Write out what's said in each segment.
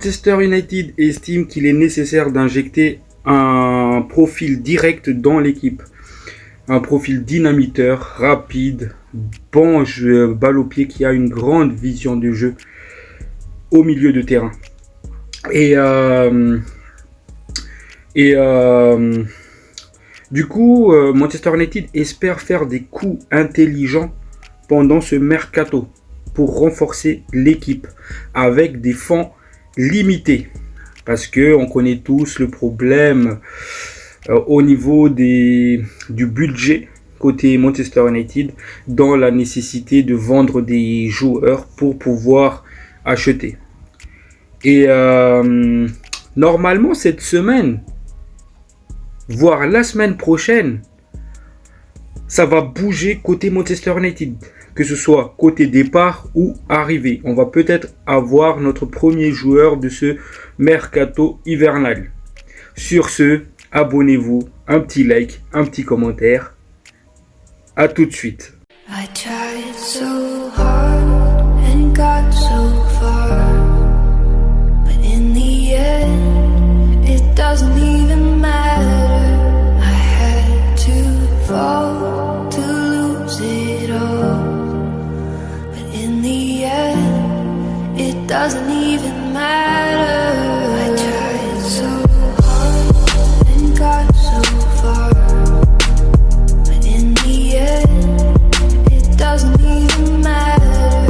Manchester United estime qu'il est nécessaire d'injecter un profil direct dans l'équipe. Un profil dynamiteur, rapide, bon jeu, balle au pied, qui a une grande vision de jeu au milieu de terrain. Du coup, Manchester United espère faire des coups intelligents pendant ce mercato pour renforcer l'équipe avec des fonds limités. Parce que on connaît tous le problème au niveau du budget côté Manchester United, dans la nécessité de vendre des joueurs pour pouvoir acheter. Et normalement cette semaine, voire la semaine prochaine, ça va bouger côté Manchester United, que ce soit côté départ ou arrivée. On va peut-être avoir notre premier joueur de ce mercato hivernal. Sur ce, abonnez-vous, un petit like, un petit commentaire. À tout de suite. I tried so hard and got so far, but in the end it doesn't even matter. I had to fall to lose it all, but in the end it doesn't even matter. I tried so hard and got so far, but in the end it doesn't even matter.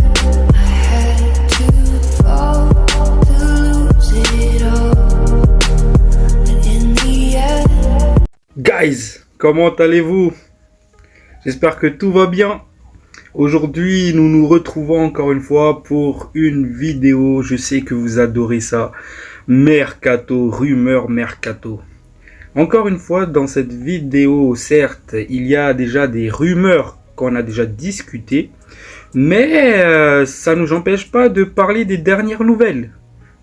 I had to fall to lose it all, but in the end. Guys, comment allez-vous? J'espère que tout va bien. Aujourd'hui, nous nous retrouvons encore une fois pour une vidéo. Je sais que vous adorez ça. Mercato, rumeur mercato. Encore une fois, dans cette vidéo, certes, il y a déjà des rumeurs qu'on a déjà discutées, mais ça ne nous empêche pas de parler des dernières nouvelles.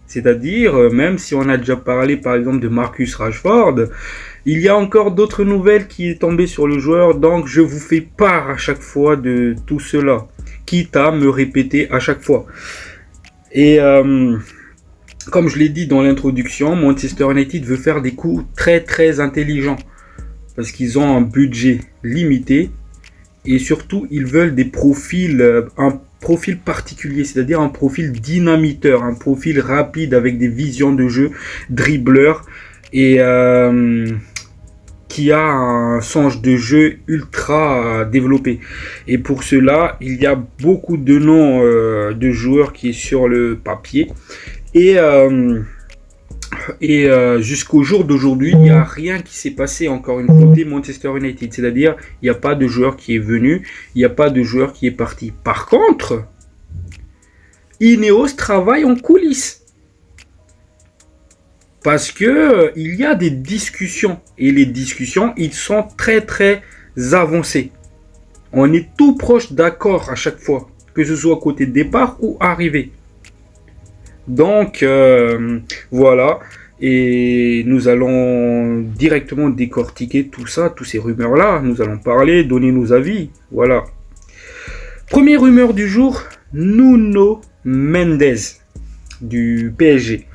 C'est-à-dire, même si on a déjà parlé par exemple de Marcus Rashford, il y a encore d'autres nouvelles qui est tombées sur le joueur, donc je vous fais part à chaque fois de tout cela, quitte à me répéter à chaque fois. Et comme je l'ai dit dans l'introduction, Manchester United veut faire des coups très très intelligents, parce qu'ils ont un budget limité, et surtout ils veulent des profils, un profil particulier, c'est-à-dire un profil dynamiteur, un profil rapide avec des visions de jeu, dribbleur, et qui a un sens de jeu ultra développé. Et pour cela, il y a beaucoup de noms de joueurs qui est sur le papier. Et jusqu'au jour d'aujourd'hui, il n'y a rien qui s'est passé encore une fois côté Manchester United. C'est-à-dire, il n'y a pas de joueur qui est venu, il n'y a pas de joueur qui est parti. Par contre, Ineos travaille en coulisses. Parce que il y a des discussions. Et les discussions, ils sont très très avancées. On est tout proche d'accord à chaque fois. Que ce soit côté départ ou arrivée. Donc, voilà. Et nous allons directement décortiquer tout ça, tous ces rumeurs-là. Nous allons parler, donner nos avis. Voilà. Première rumeur du jour, Nuno Mendes du PSG.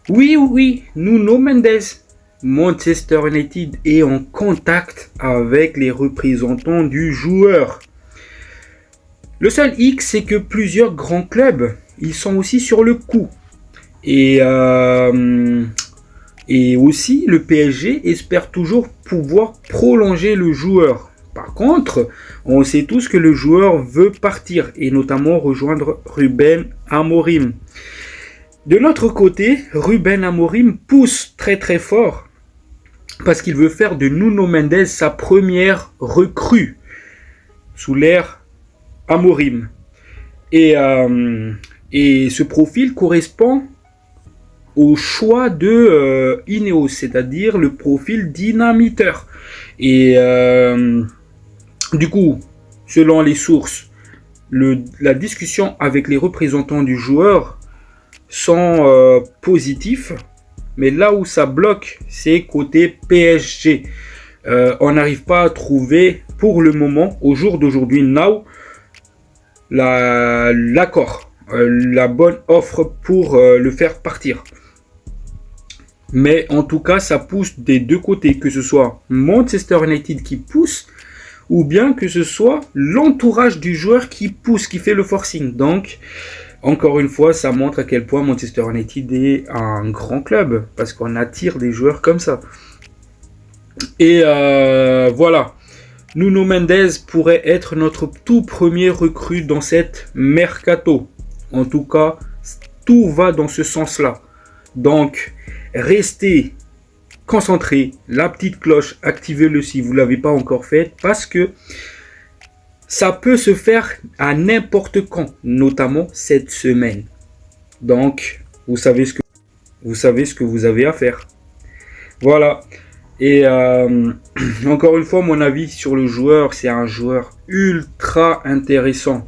Oui, Nuno Mendes. Manchester United est en contact avec les représentants du joueur. Le seul hic, c'est que plusieurs grands clubs, ils sont aussi sur le coup. Et aussi, le PSG espère toujours pouvoir prolonger le joueur. Par contre, on sait tous que le joueur veut partir et notamment rejoindre Ruben Amorim. De notre côté, Ruben Amorim pousse très très fort parce qu'il veut faire de Nuno Mendes sa première recrue sous l'ère Amorim. Et ce profil correspond au choix de Ineos, c'est-à-dire le profil dynamiteur. Et du coup, selon les sources, la discussion avec les représentants du joueur sont positifs, mais là où ça bloque, c'est côté PSG. On n'arrive pas à trouver pour le moment, au jour d'aujourd'hui, l'accord la bonne offre pour le faire partir. Mais en tout cas, ça pousse des deux côtés, que ce soit Manchester United qui pousse, ou bien que ce soit l'entourage du joueur qui pousse, qui fait le forcing. Donc, encore une fois, ça montre à quel point Manchester United est un grand club, parce qu'on attire des joueurs comme ça. Et voilà, Nuno Mendes pourrait être notre tout premier recrue dans cette mercato. En tout cas, tout va dans ce sens-là. Donc, restez concentrés, la petite cloche, activez-le si vous ne l'avez pas encore fait, parce que ça peut se faire à n'importe quand, notamment cette semaine. Donc, vous savez ce que vous avez à faire. Voilà. Et encore une fois, mon avis sur le joueur, c'est un joueur ultra intéressant.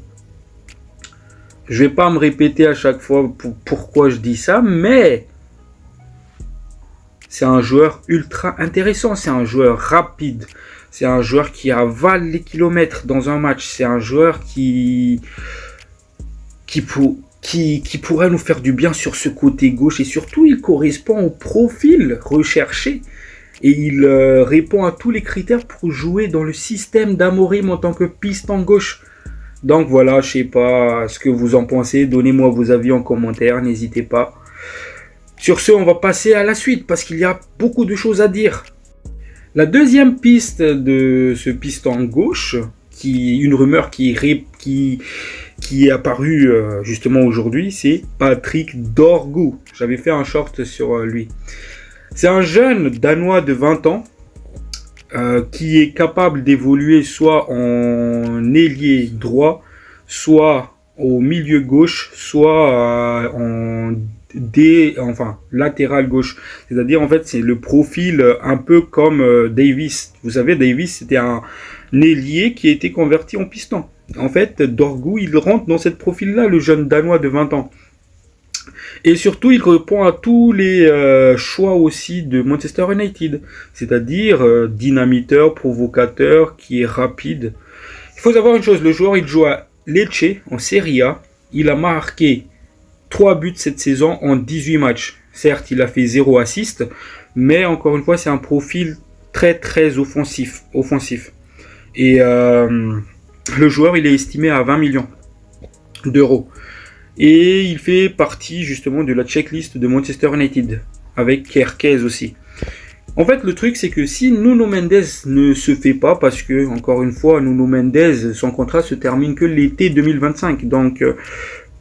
Je vais pas me répéter à chaque fois pourquoi je dis ça, mais c'est un joueur ultra intéressant. C'est un joueur rapide. C'est un joueur qui avale les kilomètres dans un match. C'est un joueur qui pourrait nous faire du bien sur ce côté gauche. Et surtout, il correspond au profil recherché. Et il répond à tous les critères pour jouer dans le système d'Amorim en tant que piston gauche. Donc voilà, je sais pas ce que vous en pensez. Donnez-moi vos avis en commentaire, n'hésitez pas. Sur ce, on va passer à la suite parce qu'il y a beaucoup de choses à dire. La deuxième piste de ce piston gauche, une rumeur qui est apparue justement aujourd'hui, c'est Patrick Dorgu. J'avais fait un short sur lui. C'est un jeune Danois de 20 ans qui est capable d'évoluer soit en ailier droit, soit au milieu gauche, soit en latéral gauche. C'est-à-dire, en fait, c'est le profil un peu comme Davis. Vous savez, Davis, c'était un ailier qui a été converti en piston. En fait, Dorgu, il rentre dans cette profil-là, le jeune Danois de 20 ans. Et surtout, il répond à tous les choix aussi de Manchester United. C'est-à-dire dynamiteur, provocateur, qui est rapide. Il faut savoir une chose, le joueur, il joue à Lecce, en Serie A. Il a marqué 3 buts cette saison en 18 matchs. Certes, il a fait 0 assist, mais encore une fois, c'est un profil très très offensif. Et le joueur, il est estimé à 20 millions d'euros. Et il fait partie justement de la checklist de Manchester United, avec Kerkez aussi. En fait, le truc, c'est que si Nuno Mendes ne se fait pas, parce que, encore une fois, Nuno Mendes, son contrat se termine que l'été 2025. Donc,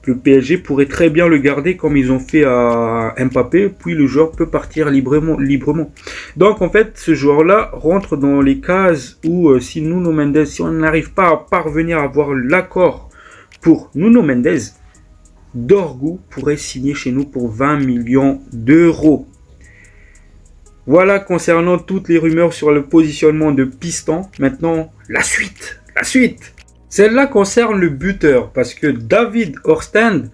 le PSG pourrait très bien le garder comme ils ont fait à Mbappé, puis le joueur peut partir librement. Donc, en fait, ce joueur-là rentre dans les cases où, si Nuno Mendes, si on n'arrive pas à parvenir à avoir l'accord pour Nuno Mendes, Dorgu pourrait signer chez nous pour 20 millions d'euros. Voilà concernant toutes les rumeurs sur le positionnement de piston. Maintenant, la suite. Celle-là concerne le buteur parce que David Orstand,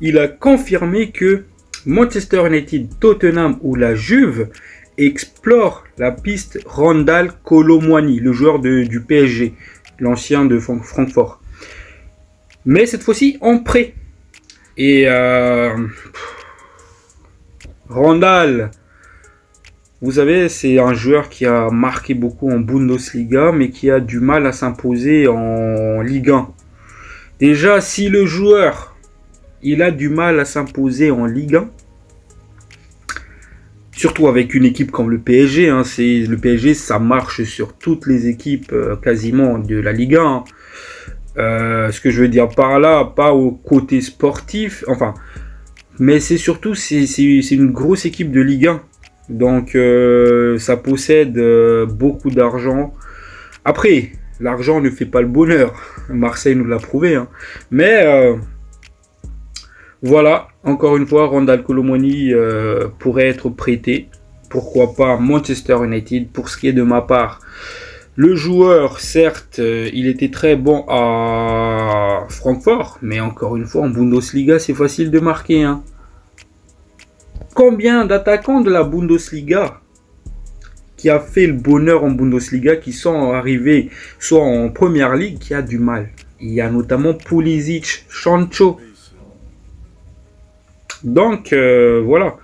il a confirmé que Manchester United, Tottenham ou la Juve explorent la piste Randal Kolo Muani, le joueur du PSG, l'ancien de Francfort. Mais cette fois-ci en prêt. Et Randal, vous savez, c'est un joueur qui a marqué beaucoup en Bundesliga, mais qui a du mal à s'imposer en Ligue 1. Déjà, si le joueur, il a du mal à s'imposer en Ligue 1, surtout avec une équipe comme le PSG, le PSG, ça marche sur toutes les équipes quasiment de la Ligue 1. Ce que je veux dire par là, pas au côté sportif, mais c'est surtout, c'est une grosse équipe de Ligue 1. Donc, ça possède beaucoup d'argent. Après, l'argent ne fait pas le bonheur. Marseille nous l'a prouvé. Mais, voilà, encore une fois, Randal Kolo Muani pourrait être prêté. Pourquoi pas Manchester United. Pour ce qui est de ma part, le joueur, certes, il était très bon à Francfort, mais encore une fois, en Bundesliga, c'est facile de marquer. Combien d'attaquants de la Bundesliga qui a fait le bonheur en Bundesliga, qui sont arrivés soit en première ligue, qui a du mal? Il y a notamment Pulisic, Sancho. Donc, voilà.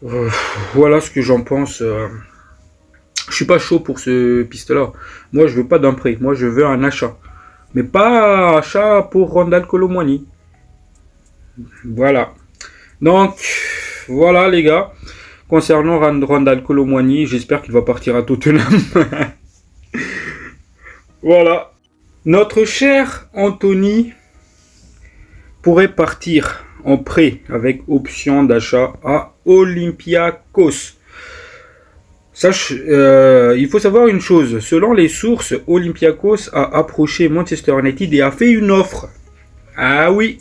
Euh, voilà ce que j'en pense. Je suis pas chaud pour ce piste-là. Moi, je veux pas d'un prêt. Moi, je veux un achat. Mais pas un achat pour Randal Kolo Muani. Voilà. Donc, voilà les gars. Concernant Randal Kolo Muani, j'espère qu'il va partir à Tottenham. Voilà. Notre cher Anthony pourrait partir en prêt avec option d'achat à Olympiakos. Il faut savoir une chose. Selon les sources, Olympiakos a approché Manchester United et a fait une offre. Ah oui.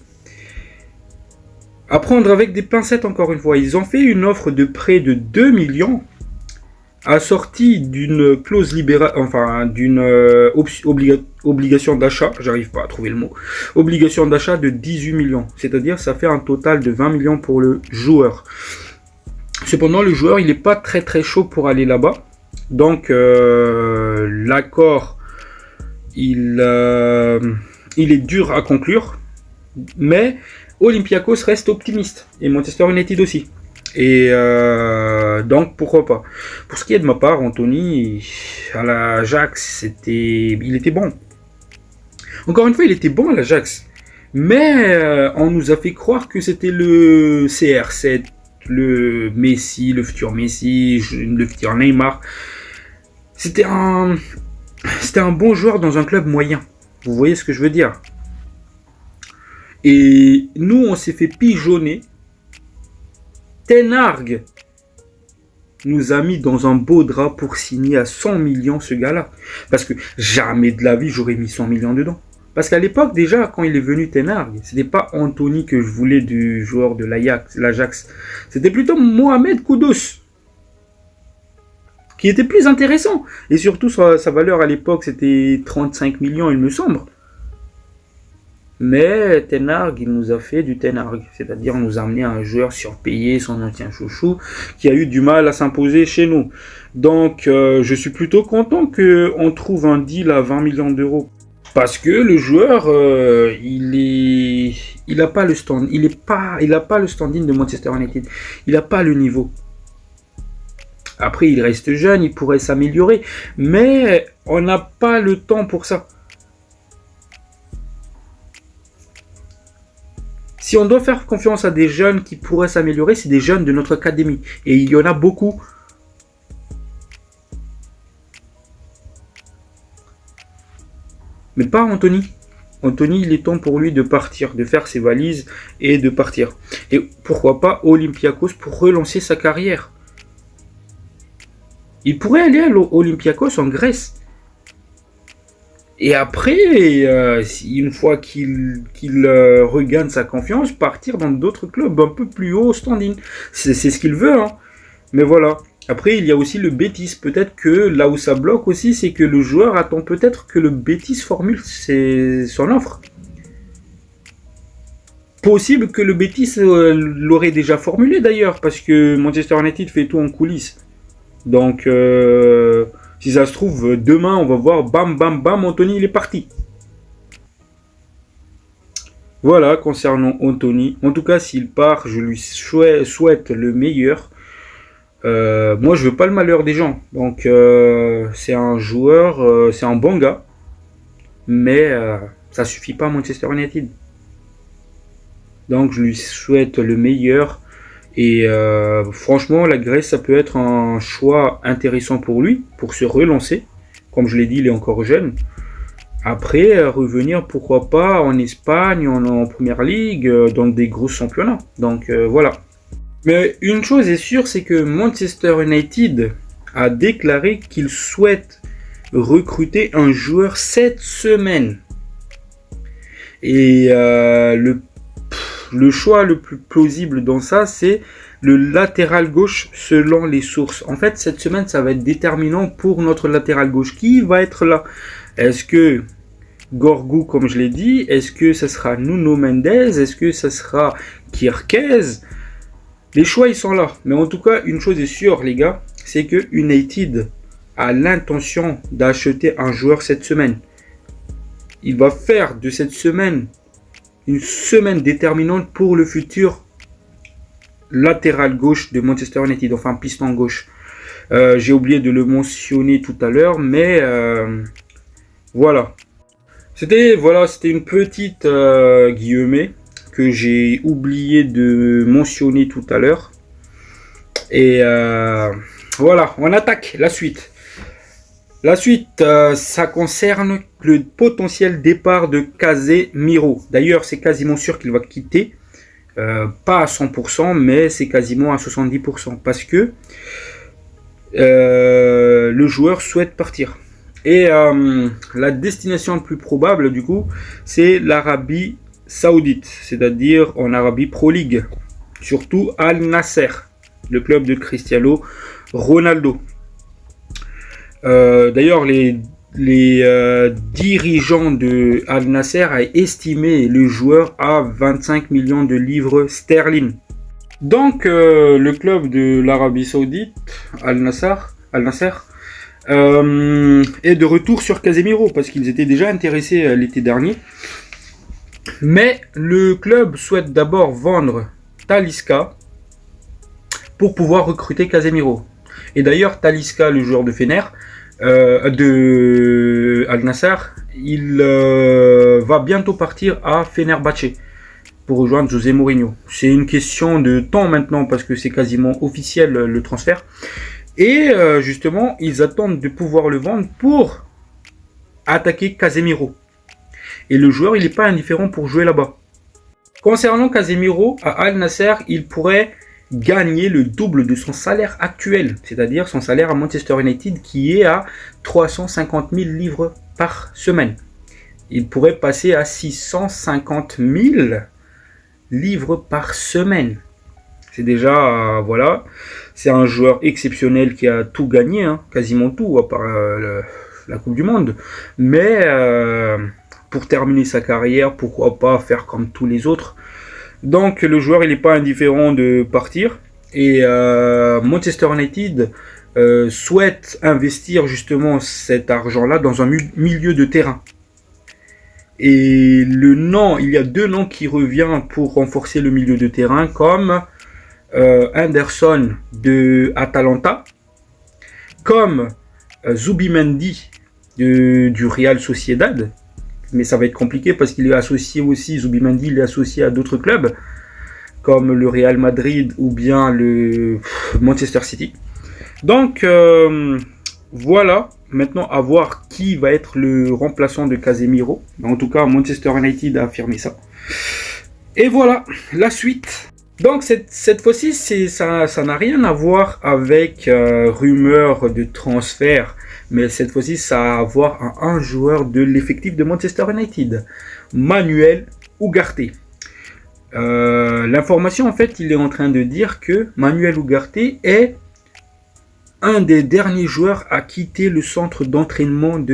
À prendre avec des pincettes encore une fois. Ils ont fait une offre de près de 2 millions assortie d'une clause libérale, enfin d'une obligation d'achat, j'arrive pas à trouver le mot, obligation d'achat de 18 millions. C'est-à-dire ça fait un total de 20 millions pour le joueur. Cependant, le joueur, il n'est pas très très chaud pour aller là-bas. Donc, l'accord, il est dur à conclure. Mais Olympiakos reste optimiste. Et Manchester United aussi. Et donc, pourquoi pas. Pour ce qui est de ma part, Anthony, à l'Ajax, il était bon. Encore une fois, il était bon à l'Ajax. Mais on nous a fait croire que c'était le CR7, le Messi, le futur Messi, le futur Neymar. C'était un bon joueur dans un club moyen. Vous voyez ce que je veux dire? Et nous, on s'est fait pigeonner. Ten Hag nous a mis dans un beau drap pour signer à 100 millions ce gars-là. Parce que jamais de la vie, j'aurais mis 100 millions dedans. Parce qu'à l'époque, déjà, quand il est venu Ten Hag, c'était pas Anthony que je voulais du joueur de l'Ajax. C'était plutôt Mohamed Kudus. Qui était plus intéressant. Et surtout, sa valeur à l'époque, c'était 35 millions, il me semble. Mais Ten Hag, il nous a fait du Ten Hag. C'est-à-dire, on nous a amené un joueur surpayé, son ancien chouchou, qui a eu du mal à s'imposer chez nous. Donc, je suis plutôt content qu'on trouve un deal à 20 millions d'euros. Parce que le joueur, il a pas le stand, il a pas le standing de Manchester United. Il n'a pas le niveau. Après, il reste jeune, il pourrait s'améliorer, mais on n'a pas le temps pour ça. Si on doit faire confiance à des jeunes qui pourraient s'améliorer, c'est des jeunes de notre académie. Et il y en a beaucoup. Mais pas Anthony. Anthony, il est temps pour lui de partir, de faire ses valises et de partir. Et pourquoi pas Olympiakos pour relancer sa carrière. Il pourrait aller à l'Olympiakos en Grèce. Et après, une fois qu'il regagne sa confiance, partir dans d'autres clubs un peu plus haut standing. C'est ce qu'il veut, hein. Mais voilà. Après, il y a aussi le Betis. Peut-être que là où ça bloque aussi, c'est que le joueur attend peut-être que le Betis formule son offre. Possible que le Betis l'aurait déjà formulé d'ailleurs, parce que Manchester United fait tout en coulisses. Donc, si ça se trouve, demain, on va voir, bam, bam, bam, Anthony, il est parti. Voilà, concernant Anthony. En tout cas, s'il part, je lui souhaite le meilleur. Moi, je veux pas le malheur des gens. Donc, c'est un joueur, c'est un bon gars. Mais ça suffit pas à Manchester United. Donc, je lui souhaite le meilleur. Et franchement, la Grèce, ça peut être un choix intéressant pour lui, pour se relancer. Comme je l'ai dit, il est encore jeune. Après, revenir, pourquoi pas, en Espagne, en Première Ligue, dans des gros championnats. Donc, voilà. Mais une chose est sûre, c'est que Manchester United a déclaré qu'il souhaite recruter un joueur cette semaine. Et le choix le plus plausible dans ça, c'est le latéral gauche selon les sources. En fait, cette semaine, ça va être déterminant pour notre latéral gauche. Qui va être là? Est-ce que Gorgou, comme je l'ai dit? Est-ce que ça sera Nuno Mendes? Est-ce que ça sera Kirkez? Les choix, ils sont là. Mais en tout cas, une chose est sûre, les gars, c'est que United a l'intention d'acheter un joueur cette semaine. Il va faire de cette semaine une semaine déterminante pour le futur latéral gauche de Manchester United, enfin piston gauche. J'ai oublié de le mentionner tout à l'heure, mais voilà. C'était une petite guillemets que j'ai oublié de mentionner tout à l'heure. Et voilà, on attaque la suite. La suite, ça concerne le potentiel départ de Casemiro. D'ailleurs, c'est quasiment sûr qu'il va quitter. Pas à 100%, mais c'est quasiment à 70%. Parce que le joueur souhaite partir. Et la destination la plus probable, du coup, c'est l'Arabie Saoudite. C'est-à-dire en Arabie Pro League. Surtout Al Nasser, le club de Cristiano Ronaldo. D'ailleurs, les dirigeants de Al Nasser a estimé le joueur à 25 millions de livres sterling. Donc, le club de l'Arabie Saoudite, Al Nasser, est de retour sur Casemiro parce qu'ils étaient déjà intéressés l'été dernier. Mais le club souhaite d'abord vendre Talisca pour pouvoir recruter Casemiro. Et d'ailleurs, Talisca, le joueur de Fener, de Al Nassr, il va bientôt partir à Fenerbahçe pour rejoindre José Mourinho. C'est une question de temps maintenant parce que c'est quasiment officiel le transfert. Et justement, ils attendent de pouvoir le vendre pour attaquer Casemiro. Et le joueur, il n'est pas indifférent pour jouer là-bas. Concernant Casemiro, à Al Nassr, il pourrait gagner le double de son salaire actuel, c'est-à-dire son salaire à Manchester United qui est à 350 000 livres par semaine. Il pourrait passer à 650 000 livres par semaine. C'est déjà, voilà, c'est un joueur exceptionnel qui a tout gagné, hein, quasiment tout, à part la Coupe du Monde. Mais pour terminer sa carrière, pourquoi pas faire comme tous les autres. Donc le joueur il n'est pas indifférent de partir et Manchester United souhaite investir justement cet argent-là dans un milieu de terrain. Et il y a deux noms qui reviennent pour renforcer le milieu de terrain comme Henderson de Atalanta, comme Zubimendi du Real Sociedad. Mais ça va être compliqué parce qu'il est associé aussi, Zubimendi, il est associé à d'autres clubs comme le Real Madrid ou bien le Manchester City. Donc voilà, maintenant à voir qui va être le remplaçant de Casemiro. En tout cas, Manchester United a affirmé ça. Et voilà, la suite. Donc cette fois-ci, ça n'a rien à voir avec rumeur de transfert. Mais cette fois-ci, ça a à voir à un joueur de l'effectif de Manchester United, Manuel Ugarte. L'information, en fait, il est en train de dire que Manuel Ugarte est un des derniers joueurs à quitter le centre d'entraînement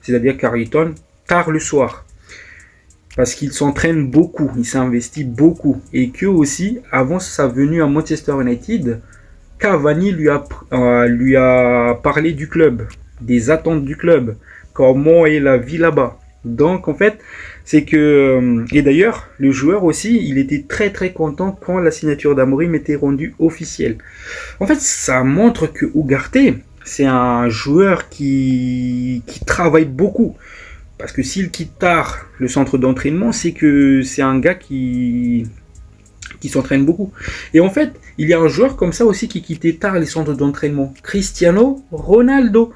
c'est-à-dire Carrington, tard le soir. Parce qu'il s'entraîne beaucoup, il s'investit beaucoup. Et que aussi, avant sa venue à Manchester United, Cavani lui a parlé du club, des attentes du club, comment est la vie là-bas. Donc en fait, c'est que... Et d'ailleurs, le joueur aussi, il était très très content quand la signature d'Amorim était rendue officielle. En fait, ça montre que Ugarte, c'est un joueur qui travaille beaucoup. Parce que s'il quitte tard le centre d'entraînement, c'est que c'est un gars qui s'entraîne beaucoup. Et en fait, il y a un joueur comme ça aussi qui quittait tard les centres d'entraînement. Cristiano Ronaldo.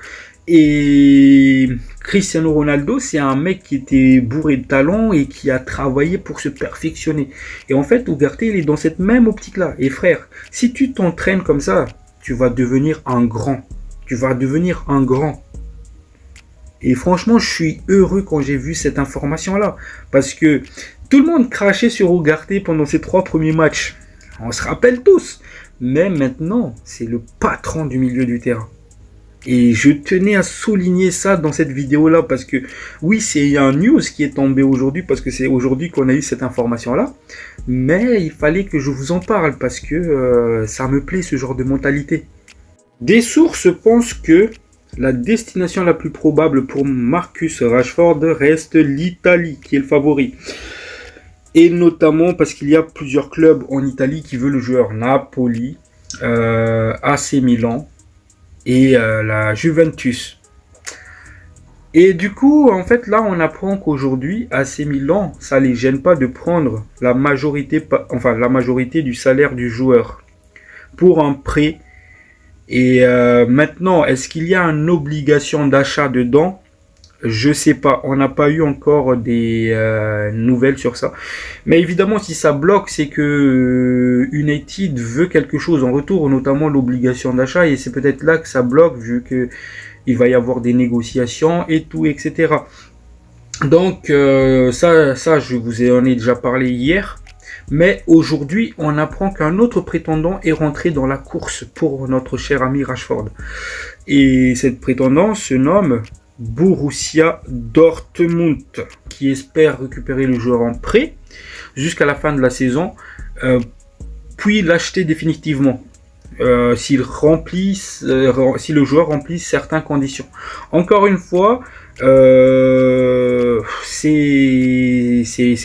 Et Cristiano Ronaldo, c'est un mec qui était bourré de talent et qui a travaillé pour se perfectionner. Et en fait, Ugarte, il est dans cette même optique-là. Et frère, si tu t'entraînes comme ça, tu vas devenir un grand. Tu vas devenir un grand. Et franchement, je suis heureux quand j'ai vu cette information-là. Parce que tout le monde crachait sur Ugarte pendant ses 3 premiers matchs. On se rappelle tous. Mais maintenant, c'est le patron du milieu du terrain. Et je tenais à souligner ça dans cette vidéo-là. Parce que oui, c'est un news qui est tombé aujourd'hui. Parce que c'est aujourd'hui qu'on a eu cette information-là. Mais il fallait que je vous en parle. Parce que ça me plaît ce genre de mentalité. Des sources pensent que la destination la plus probable pour Marcus Rashford reste l'Italie, qui est le favori. Et notamment parce qu'il y a plusieurs clubs en Italie qui veulent le joueur. Napoli, AC Milan et la Juventus. Et du coup, en fait, là, on apprend qu'aujourd'hui, AC Milan, ça les gêne pas de prendre la majorité du salaire du joueur pour un prêt. Et maintenant, est-ce qu'il y a une obligation d'achat dedans? Je sais pas, on n'a pas eu encore des nouvelles sur ça. Mais évidemment, si ça bloque, c'est que United veut quelque chose en retour, notamment l'obligation d'achat, et c'est peut-être là que ça bloque, vu que il va y avoir des négociations et tout, etc. Donc ça, je vous en ai déjà parlé hier. Mais aujourd'hui, on apprend qu'un autre prétendant est rentré dans la course pour notre cher ami Rashford. Et cette prétendant se nomme Borussia Dortmund, qui espère récupérer le joueur en prêt jusqu'à la fin de la saison, puis l'acheter définitivement. Si le joueur remplit certaines conditions. Encore une fois, c'est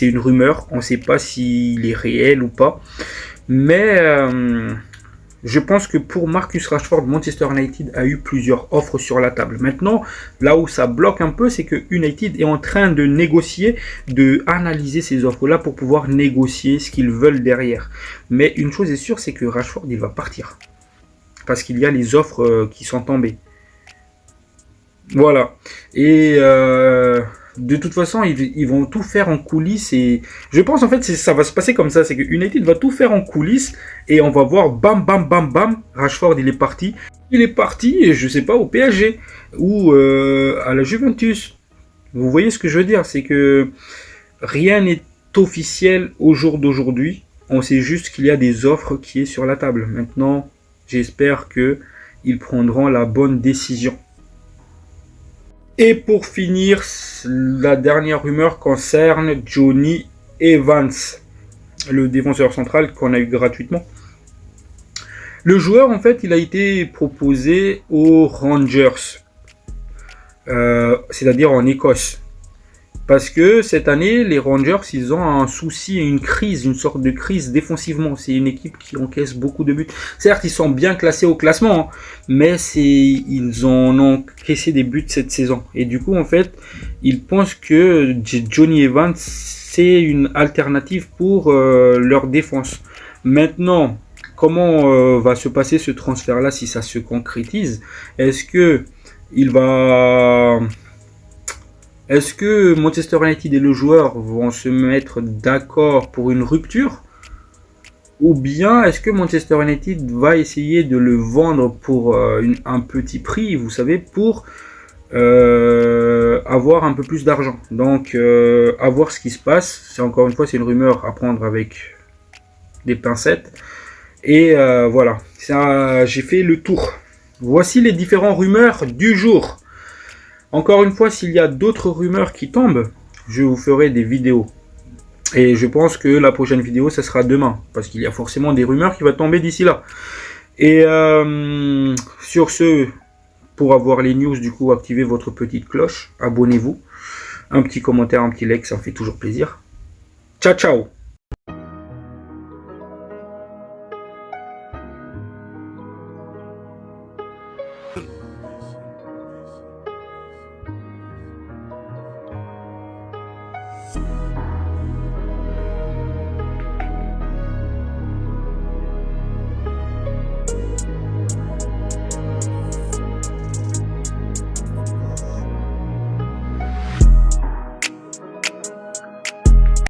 une rumeur, on ne sait pas s'il est réel ou pas, mais je pense que pour Marcus Rashford, Manchester United a eu plusieurs offres sur la table. Maintenant, là où ça bloque un peu, c'est que United est en train de négocier, de analyser ces offres-là pour pouvoir négocier ce qu'ils veulent derrière. Mais une chose est sûre, c'est que Rashford, il va partir. Parce qu'il y a les offres qui sont tombées. Voilà. Et de toute façon, ils vont tout faire en coulisses. Et je pense en fait ça va se passer comme ça. C'est que United va tout faire en coulisses. Et on va voir bam bam bam bam. Rashford il est parti. Il est parti, je sais pas, au PSG. Ou à la Juventus. Vous voyez ce que je veux dire? C'est que rien n'est officiel au jour d'aujourd'hui. On sait juste qu'il y a des offres qui est sur la table. Maintenant, j'espère qu'ils prendront la bonne décision. Et pour finir, la dernière rumeur concerne Jonny Evans, le défenseur central qu'on a eu gratuitement. Le joueur, en fait, il a été proposé aux Rangers, c'est-à-dire en Écosse. Parce que cette année, les Rangers, ils ont un souci, une crise, une sorte de crise défensivement. C'est une équipe qui encaisse beaucoup de buts. Certes, ils sont bien classés au classement, hein, mais ils en ont encaissé des buts cette saison. Et du coup, en fait, ils pensent que Jonny Evans, c'est une alternative pour leur défense. Maintenant, comment va se passer ce transfert-là si ça se concrétise? Est-ce que Manchester United et le joueur vont se mettre d'accord pour une rupture? Ou bien est-ce que Manchester United va essayer de le vendre pour un petit prix, vous savez, pour avoir un peu plus d'argent? Donc, à voir ce qui se passe. C'est encore une fois, c'est une rumeur à prendre avec des pincettes. Et voilà, j'ai fait le tour. Voici les différentes rumeurs du jour. Encore une fois, s'il y a d'autres rumeurs qui tombent, je vous ferai des vidéos. Et je pense que la prochaine vidéo, ça sera demain. Parce qu'il y a forcément des rumeurs qui vont tomber d'ici là. Et sur ce, pour avoir les news, du coup, activez votre petite cloche. Abonnez-vous. Un petit commentaire, un petit like, ça me fait toujours plaisir. Ciao, ciao!